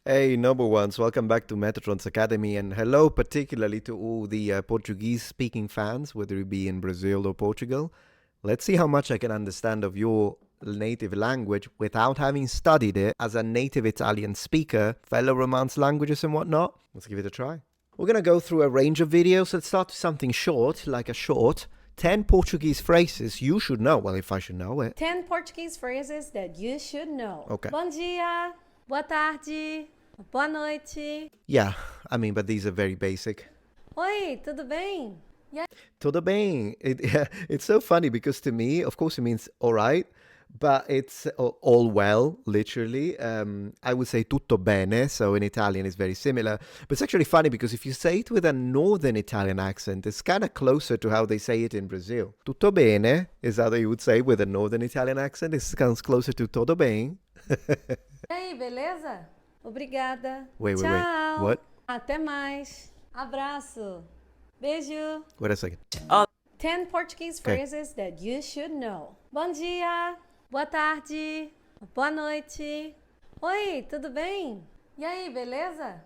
Hey, number ones, welcome back to Metatron's Academy, and hello particularly to all the Portuguese speaking fans, whether it be in Brazil or Portugal. Let's see how much I can understand of your native language without having studied it as a native Italian speaker, fellow Romance languages and whatnot. Let's give it a try. We're gonna go through a range of videos. Let's start with something short, like a short 10 Portuguese phrases you should know. Well, if I should know it. 10 Portuguese phrases that you should know. Okay. Bom dia, boa tarde, boa noite. Yeah, I mean, but these are very basic. Oi, tudo bem? E aí? Tudo bem. It's so funny because to me, of course, it means all right, but it's all well, literally. I would say tutto bene, so in Italian it's very similar. But it's actually funny because if you say it with a northern Italian accent, it's kind of closer to how they say it in Brazil. Tutto bene is how they would say with a northern Italian accent. It comes closer to todo bem. E aí, beleza? Obrigada. Wait. Tchau. What? Até mais. Abraço. Beijo. Wait a second. 10 Portuguese Okay. phrases that you should know. Bom dia, boa tarde, boa noite. Oi, tudo bem? E aí, beleza?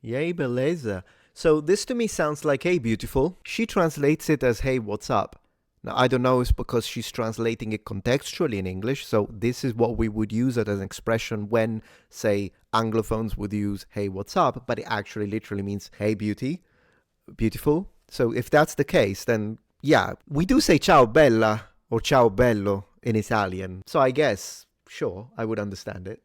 Yay, beleza. So this to me sounds like hey, beautiful. She translates it as hey, what's up? Now, I don't know if it's because she's translating it contextually in English, so this is what we would use it as an expression when, say, Anglophones would use hey, what's up, but it actually literally means hey, beautiful. So if that's the case, then yeah, we do say ciao bella or ciao bello in Italian. So I guess, sure, I would understand it.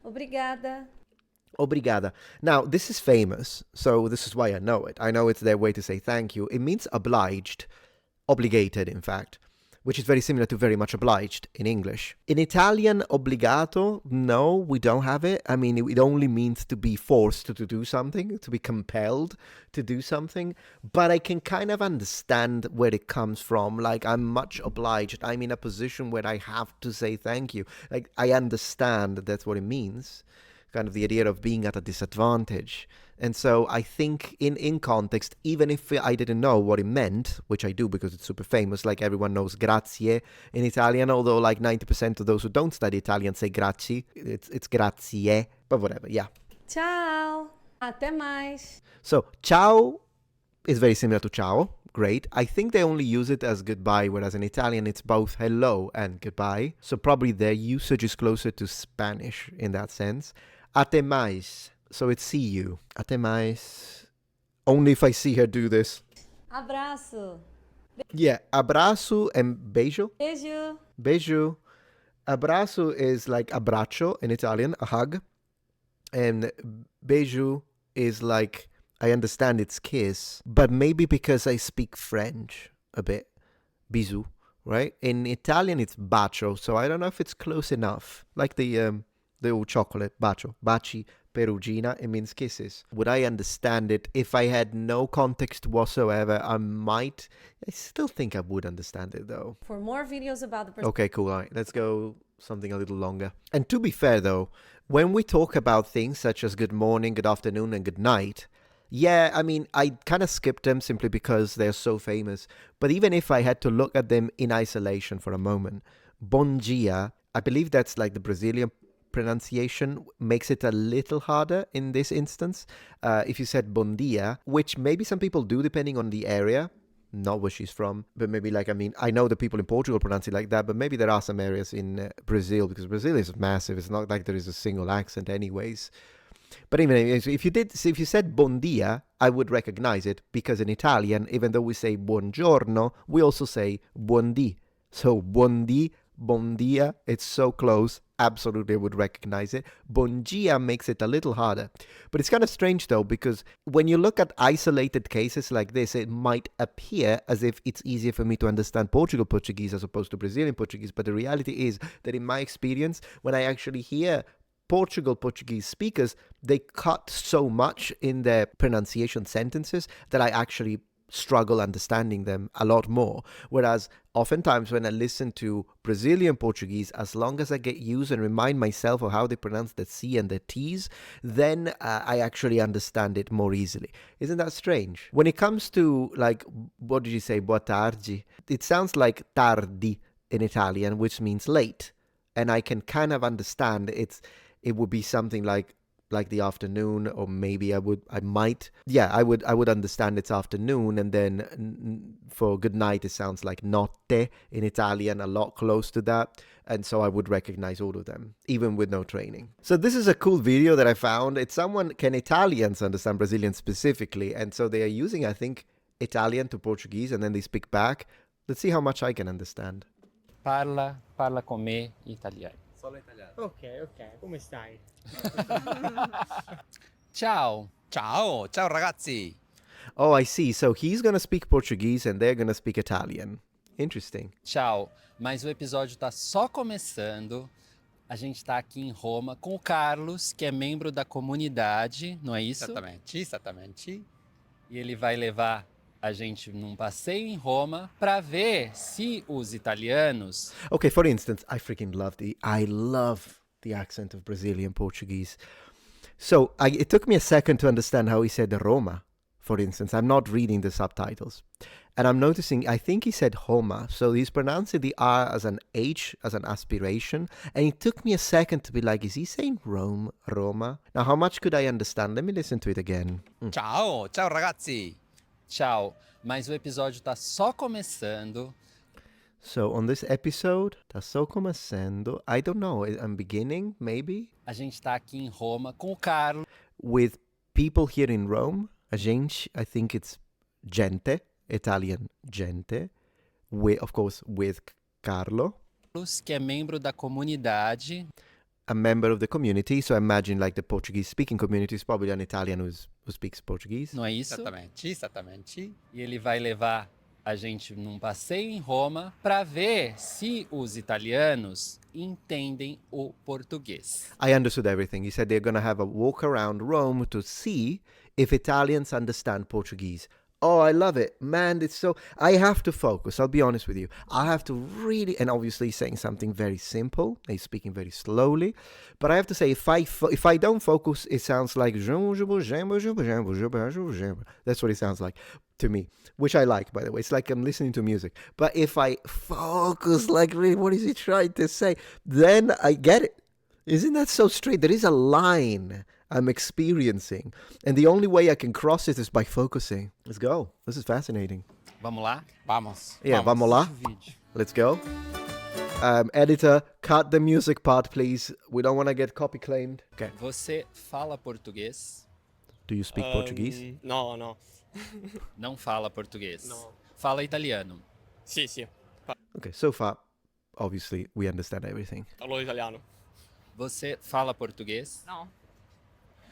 Obrigada. Obrigada. Now, this is famous, so this is why I know it. I know it's their way to say thank you. It means obliged, obligated, in fact, which is very similar to very much obliged in English. In Italian, obbligato, no, we don't have it. I mean, it only means to be forced to do something, to be compelled to do something. But I can kind of understand where it comes from. Like, I'm much obliged. I'm in a position where I have to say thank you. Like, I understand that's what it means. Kind of the idea of being at a disadvantage. And so I think in context, even if I didn't know what it meant, which I do because it's super famous, like everyone knows grazie in Italian, although like 90% of those who don't study Italian say grazie, it's grazie, but whatever, yeah. Tchau. Até mais. So ciao is very similar to ciao, great. I think they only use it as goodbye, whereas in Italian it's both hello and goodbye. So probably their usage is closer to Spanish in that sense. Até mais. So it's see you. Até mais. Only if I see her do this. Abraço. Yeah, abraço and beijo. Beijo. Beijo. Abraço is like abbraccio in Italian, a hug. And beijo is like, I understand it's kiss, but maybe because I speak French a bit. Bisou, right? In Italian it's bacio, so I don't know if it's close enough. Like the old chocolate, bacio, baci, perugina, it means kisses. Would I understand it if I had no context whatsoever? I still think I would understand it though. For more videos about the Okay, cool. All right, let's go something a little longer. And to be fair though, when we talk about things such as good morning, good afternoon, and good night, yeah, I mean, I kind of skipped them simply because they're so famous. But even if I had to look at them in isolation for a moment, bom dia, I believe that's like the Brazilian pronunciation, makes it a little harder in this instance. If you said bom dia, which maybe some people do depending on the area, not where she's from, but maybe like, I mean, I know the people in Portugal pronounce it like that, but maybe there are some areas in Brazil, because Brazil is massive. It's not like there is a single accent anyways. But even if you said bon dia, I would recognize it, because in Italian, even though we say buongiorno, we also say buondì. So buondì, bon dia, it's so close, absolutely would recognize it. Bon dia makes it a little harder. But it's kind of strange though, because when you look at isolated cases like this, it might appear as if it's easier for me to understand Portuguese as opposed to Brazilian Portuguese. But the reality is that in my experience, when I actually hear Portuguese speakers, they cut so much in their pronunciation sentences that I actually struggle understanding them a lot more. Whereas oftentimes when I listen to Brazilian Portuguese, as long as I get used and remind myself of how they pronounce the C and the T's, then I actually understand it more easily. Isn't that strange? When it comes to, like, what did you say, boa tarde? It sounds like tardi in Italian, which means late. And I can kind of understand it would be something like like the afternoon, or maybe I would understand it's afternoon, and then for good night it sounds like notte in Italian, a lot close to that, and so I would recognize all of them even with no training. So this is a cool video that I found. It's someone, can Italians understand Brazilian specifically, and so they are using, I think, Italian to Portuguese, and then they speak back. Let's see how much I can understand. Parla con me italiano. Solo italiano. Ok, come stai? Ciao. Ciao, ciao ragazzi. Oh, I see. So he's gonna speak Portuguese and they're gonna speak Italian. Interesting. Tchau. Mas o episódio tá só começando. A gente tá aqui em Roma com o Carlos, que é membro da comunidade, não é isso? Exatamente. E ele vai levar a gente num passeio em Roma para ver se os italianos... Okay, for instance, I love the accent of Brazilian Portuguese. So it took me a second to understand how he said Roma, for instance. I'm not reading the subtitles. And I'm noticing, I think he said Roma. So he's pronouncing the R as an H, as an aspiration. And it took me a second to be like, is he saying Rome, Roma? Now, how much could I understand? Let me listen to it again. Ciao, ciao ragazzi. Tchau. Mas o episódio tá só começando. So on this episode, tá só começando. I don't know, I'm beginning, maybe? A gente tá aqui em Roma com o Carlos. With people here in Rome. A gente, I think it's gente, Italian gente. Of course, with Carlo. Que é membro da comunidade. A member of the community, so I imagine like the Portuguese speaking community is probably an Italian who speaks Portuguese. Não é isso? Exatamente. E ele vai levar a gente num passeio em Roma para ver se os italianos entendem o português. I understood everything. He said they're going to have a walk around Rome to see if Italians understand Portuguese. Oh, I love it. Man, it's so... I have to focus. I'll be honest with you. I have to really... And obviously he's saying something very simple. He's speaking very slowly. But I have to say, if I don't focus, it sounds like... That's what it sounds like to me. Which I like, by the way. It's like I'm listening to music. But if I focus, like, really, what is he trying to say? Then I get it. Isn't that so straight? There is a line I'm experiencing. And the only way I can cross it is by focusing. Let's go. This is fascinating. Vamos lá? Vamos. Yeah, vamos lá. Vídeo. Let's go. Editor, cut the music part, please. We don't want to get copy claimed. Okay. Você fala português? Do you speak Portuguese? No. Não fala português. No. Fala italiano. Sì. Okay, so far, obviously, we understand everything. Parlo italiano. Você fala português? No.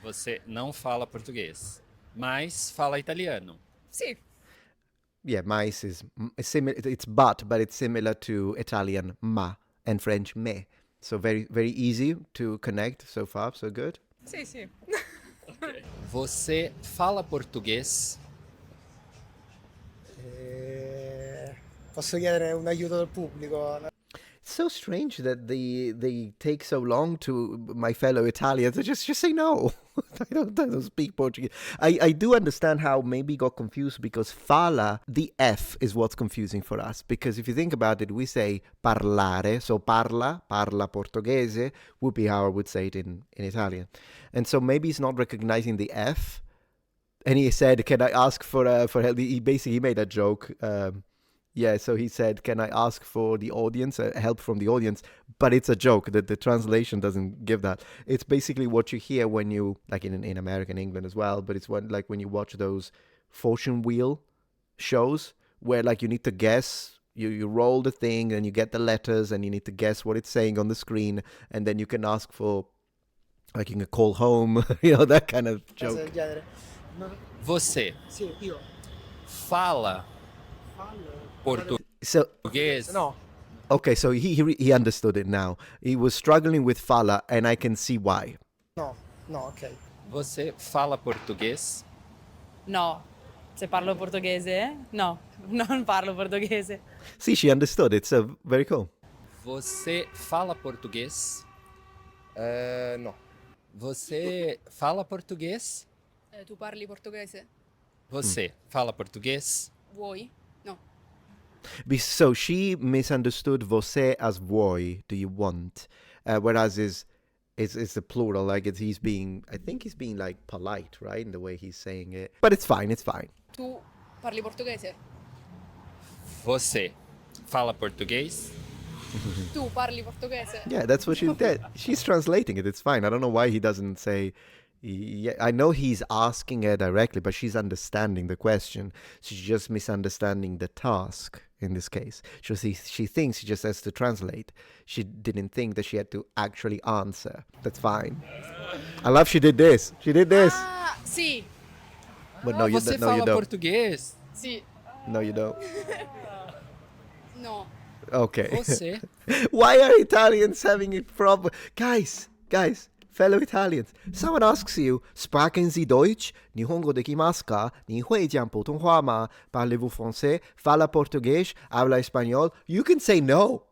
Você não fala português, mas fala italiano. Sì. Yeah, mais is similar. It's but it's similar to Italian ma and French me. So very, very easy to connect. So far, so good. Sì. Você fala português? Posso chiedere un aiuto del pubblico? It's so strange that they take so long to my fellow Italians to just say no. I don't speak Portuguese. I do understand how maybe got confused because fala, the F is what's confusing for us. Because if you think about it, we say parlare, so parla portoghese would be how I would say it in Italian. And so maybe he's not recognizing the F. And he said, can I ask for help? He basically made a joke. Yeah, so he said, can I ask for the audience, help from the audience? But it's a joke that the translation doesn't give that. It's basically what you hear when you, like in American England as well, but it's like when you watch those fortune wheel shows where like you need to guess, you roll the thing and you get the letters and you need to guess what it's saying on the screen. And then you can ask for, like you can call home, that kind of Cose joke. del genere. Você Sì, io. fala So, português? No. okay, so he understood it now. He was struggling with fala and I can see why. No, ok. Você fala português? No. Se parlo portoghese? No, non parlo portoghese. See, she understood. It's very cool. Você fala português? No. Você fala português? Tu parli portoghese? Você fala português? Vuoi? No. So she misunderstood você as vuoi, do you want? Whereas It's the plural, like he's being, I think he's being like polite, right, in the way he's saying it. But it's fine, it's fine. Tu parli portoghese? Você fala português? Tu parli portoghese? Yeah, that's what she did. She's translating it. It's fine. I don't know why he doesn't say. Yeah, I know he's asking her directly, but she's understanding the question. She's just misunderstanding the task in this case. She thinks she just has to translate. She didn't think that she had to actually answer. That's fine. I love she did this. She did this. Ah, sì, But no, you, Você no, you fala don't. português? sì, No, you don't. no. Okay. Você. Why are Italians having a problem? Guys, fellow Italians, someone asks you, Sprechen Sie Deutsch? Nihongo dekimasu ka? Nihoi-jian putonghua ma? Parlez-vous français? Fala português? Habla español? You can say no.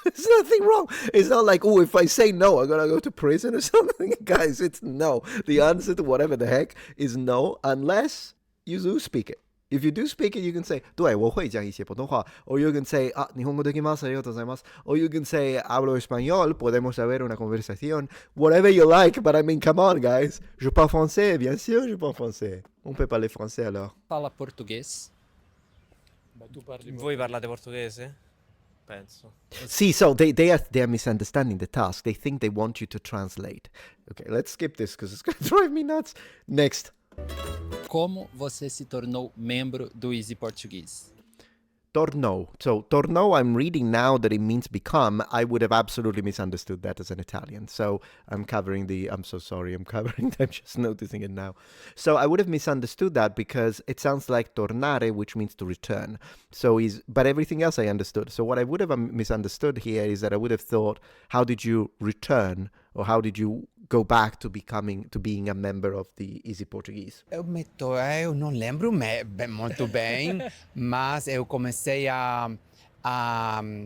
There's nothing wrong. It's not like, oh, if I say no, I'm gonna go to prison or something. Guys, it's no. The answer to whatever the heck is no, unless you do speak it. If you do speak it, you can say, 对，我会讲一些普通话. Or you can say, 日本語できます。ありがとうございます. Or you can say, hablo español. Podemos haber una conversación. Whatever you like, but I mean, come on, guys. Je parle français. Bien sûr, je parle français. On peut parler français alors. Fala português? Voi parlate portoghese? Penso. See, so they're misunderstanding the task. They think they want you to translate. Okay, let's skip this because it's going to drive me nuts. Next. Como você se tornou membro do Easy Portuguese? Torno. So torno, I'm reading now that it means become. I would have absolutely misunderstood that as an Italian. So I'm so sorry, I'm just noticing it now. So I would have misunderstood that because it sounds like tornare, which means to return. But everything else I understood. So what I would have misunderstood here is that I would have thought, how did you return? Or how did you go back to being a member of the Easy Portuguese? Eu não lembro muito bem, mas eu comecei a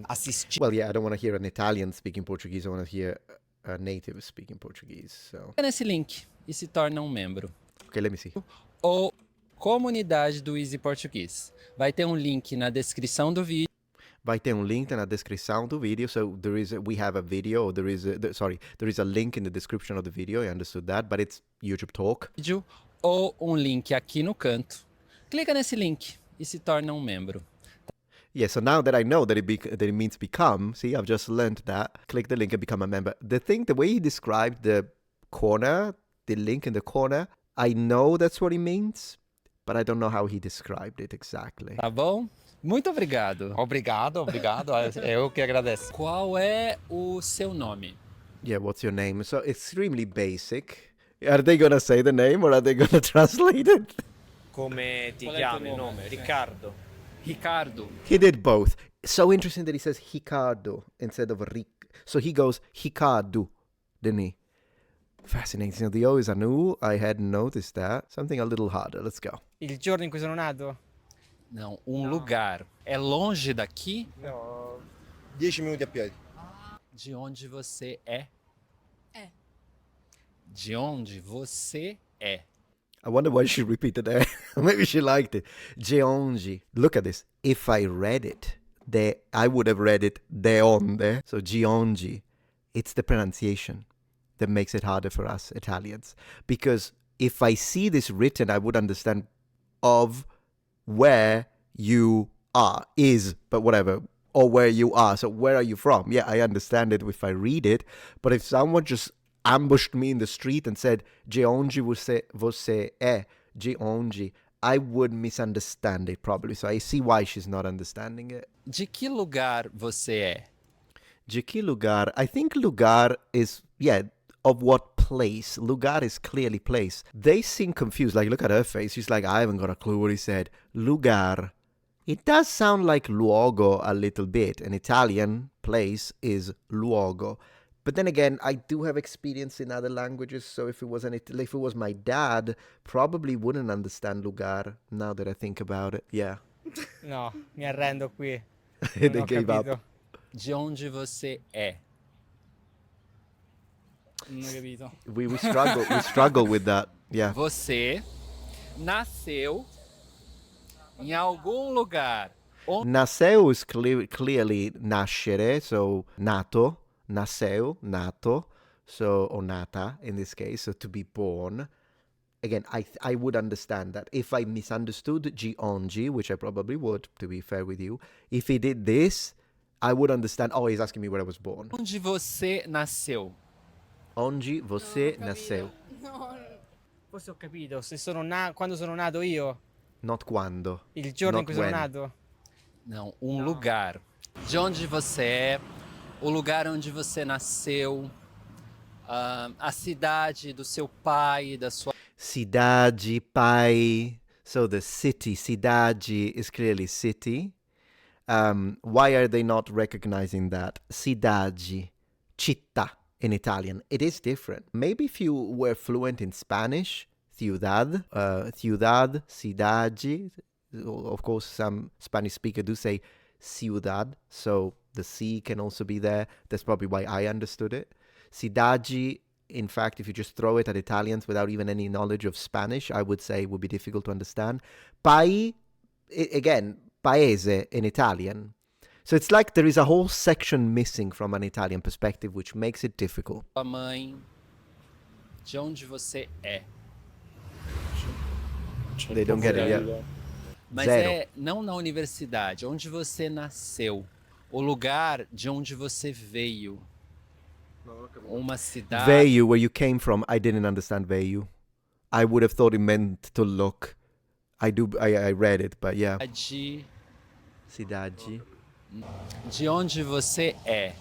assistir. Well, yeah, I don't want to hear an Italian speaking Portuguese. I want to hear a native speaking Portuguese. So, Clica nesse link e se torna um membro. okay, let me see. Ou comunidade do Easy Português. Vai ter um link na descrição do vídeo. Vai ter link na descrição do vídeo. So we have a video, or there is a link in the description of the video. I understood that, but it's YouTube Talk. Ou um link aqui no canto. Clica nesse link e se torna um membro. Yeah, so now that I know that it means become, see, I've just learned that. Click the link and become a member. The way he described the link in the corner, I know that's what he means, but I don't know how he described it exactly. Tá bom? Muito obrigado. Obrigado. Eu que agradeço. Qual é o seu nome? Yeah, what's your name? So extremely basic. Are they gonna say the name or are they gonna translate it? Come ti chiami? Nome? Riccardo. Ricardo. He did both. So interesting that he says Ricardo instead of Ric. So he goes Ricardo, didn't he? Fascinating. So the O is an U. I hadn't noticed that. Something a little harder. Let's go. Il giorno in cui sono nato? Não, lugar. É longe daqui? No, 10 minuti a piedi. De onde você é? É. De onde você é? I wonder why she repeated that. Maybe she liked it. Geongi. Look at this. If I read it, I would have read it deonde. So Geongi. It's the pronunciation that makes it harder for us Italians. Because if I see this written, I would understand of where you are, but whatever, or where you are. So where are you from? Yeah, I understand it if I read it, but if someone just ambushed me in the street and said, de onde você é, de onde, I would misunderstand it probably. So I see why she's not understanding it. De que lugar você é? De que lugar? I think lugar is, of what place. Lugar is clearly place. They seem confused. Like, look at her face. She's like, I haven't got a clue what he said. Lugar. It does sound like luogo a little bit. An Italian place is luogo. But then again, I do have experience in other languages. So if it was my dad, probably wouldn't understand lugar. Now that I think about it, yeah. No, mi arrendo qui. They Non ho gave capito. up. De onde você é? Non ho capito. We struggle with that. Yeah. Você nasceu em algum lugar. Nasceu is clearly nascere, so nato. Nasceu, nato. so or nata in this case, so to be born. Again, I would understand that. If I misunderstood Giongi, which I probably would, to be fair with you, if he did this, I would understand. Oh, he's asking me where I was born. Onde você nasceu? Onde você nasceu? Forse ho capito, se sono quando sono nato io, Not quando. il giorno in Not cui sono when. nato. Não, um lugar. De onde você é, o lugar onde você nasceu, a cidade do seu pai, da sua Cidade, pai. So the city, cidade is clearly city. Why are they not recognizing that? Cidade, città in Italian. It is different. Maybe if you were fluent in Spanish, ciudad, ciudad, cidade. Of course, some Spanish speakers do say ciudad, so the C can also be there. That's probably why I understood it. Cidade, in fact, if you just throw it at Italians without even any knowledge of Spanish, I would say would be difficult to understand. Again, paese in Italian. So it's like there is a whole section missing from an Italian perspective, which makes it difficult. mãe. De onde você é? They don't get it yet. Mas Zero. é não na universidade, onde você nasceu, o lugar de onde você veio. Uma cidade. Veio, where you came from, I didn't understand veio. I would have thought it meant to look. I read it, but yeah. De, Cidade. de onde você é?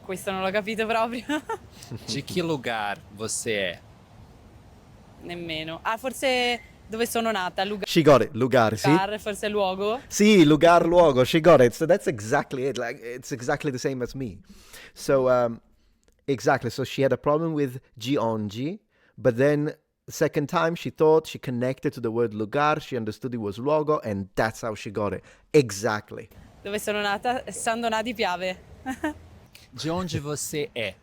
Questo non l'ho capito proprio. De que lugar você é? Nemmeno. Ah, forse dove sono nata, She got it. Lugar, see? lugar, forse luogo. Sì, lugar, luogo. She got it. So that's exactly it. Like it's exactly the same as me. So exactly. So she had a problem with Giongi, but then second time she thought she connected to the word lugar. She understood it was luogo, and that's how she got it. Exactly. Dove sono nata, San Donà di Piave. De onde você é?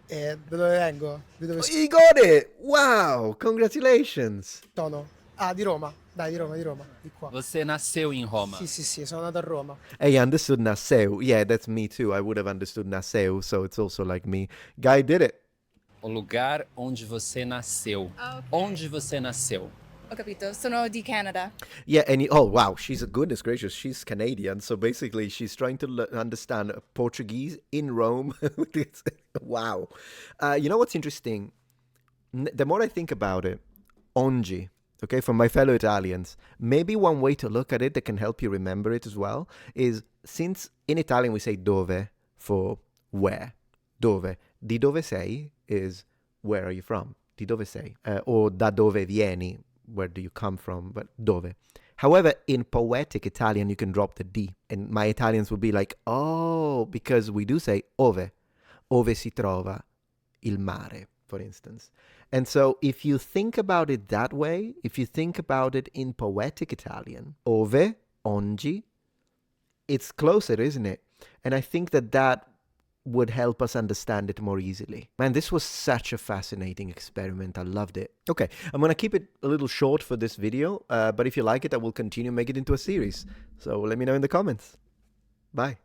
E da dove vengo? Di dove You got it. Wow! Congratulations. sono? Ah, di Roma. Dai, di Roma, di qua. Você nasceu em Roma. Sì, sono nato a Roma. Hey, understood Naseu. Yeah, that's me too. I would have understood Naseu, so it's also like me. Guy did it. O lugar onde você nasceu. Onde você nasceu? Ho capito, sono di Canada. Yeah, and oh wow, she's goodness gracious, she's Canadian. So basically, she's trying to understand Portuguese in Rome. Wow. You know what's interesting? The more I think about it, ongi. Okay, from my fellow Italians, maybe one way to look at it that can help you remember it as well is since in Italian we say dove for where. Dove. Di dove sei is where are you from? Di dove sei? Or da dove vieni? Where do you come from? But dove. However, in poetic Italian, you can drop the D. And my Italians would be like, oh, because we do say ove. Ove si trova il mare, for instance. And so if you think about it that way, if you think about it in poetic Italian, ove, ongi, it's closer, isn't it? And I think that would help us understand it more easily. Man, this was such a fascinating experiment. I loved it. Okay, I'm going to keep it a little short for this video, but if you like it, I will continue make it into a series. So let me know in the comments. Bye.